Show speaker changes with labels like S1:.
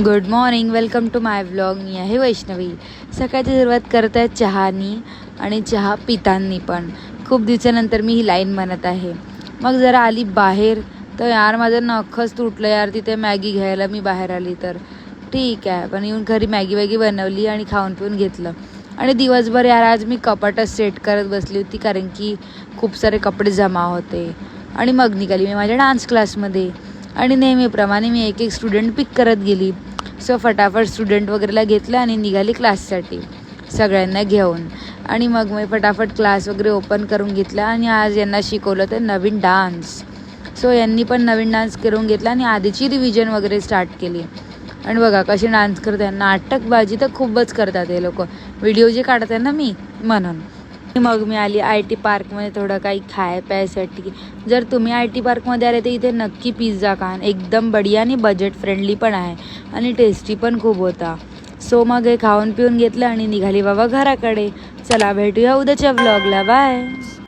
S1: Good morning, welcome to my vlog. मी आहे वैष्णवी. सकाळची सुरुवात करत आहे चहानी आणि चहा पितांनी पण. खूप दिवसानंतर मी ही लाईन म्हणत आहे. मग जरा आली बाहेर तर यार माझं नखच तुटलं यार. तिथे मॅगी घ्यायला मी बाहेर आली तर ठीक आहे, पण येऊन घरी मॅगी बनवली आणि खाऊन पिऊन घेतलं. आणि दिवसभर यार आज मी कपाटच सेट करत बसली होती, कारण की खूप सारे कपडे जमा होते. आणि मग निघाली मी माझ्या डान्स क्लासमध्ये. आणि नेहमीप्रमाणे मी एक स्टुडंट पिक करत गेली. सो फटाफट स्टुडंट वगैरेला घेतलं आणि निघाली क्लाससाठी सगळ्यांना घेऊन. आणि मग मी फटाफट क्लास वगैरे ओपन करून घेतला आणि आज यांना शिकवलं तर नवीन डान्स. सो यांनी पण नवीन डान्स करून घेतला आणि आधीची रिव्हिजन वगैरे स्टार्ट केली. आणि बघा कसे डान्स करतात. नाटकबाजी तर खूपच करतात हे लोक, व्हिडिओ जे काढतात ना मी म्हणून. मग मी आली आय टी पार्कमध्ये थोडं काही खाय प्यायसाठी. जर तुम्ही आय टी पार्कमध्ये आले तर इथे नक्की पिझ्झा खा. एकदम बढिया आणि बजेट फ्रेंडली पण आहे आणि टेस्टी पण खूप होता. सो मग हे खाऊन पिऊन घेतलं आणि निघाली बाबा घराकडे. चला भेटूया उद्याच्या व्लॉगला. बाय.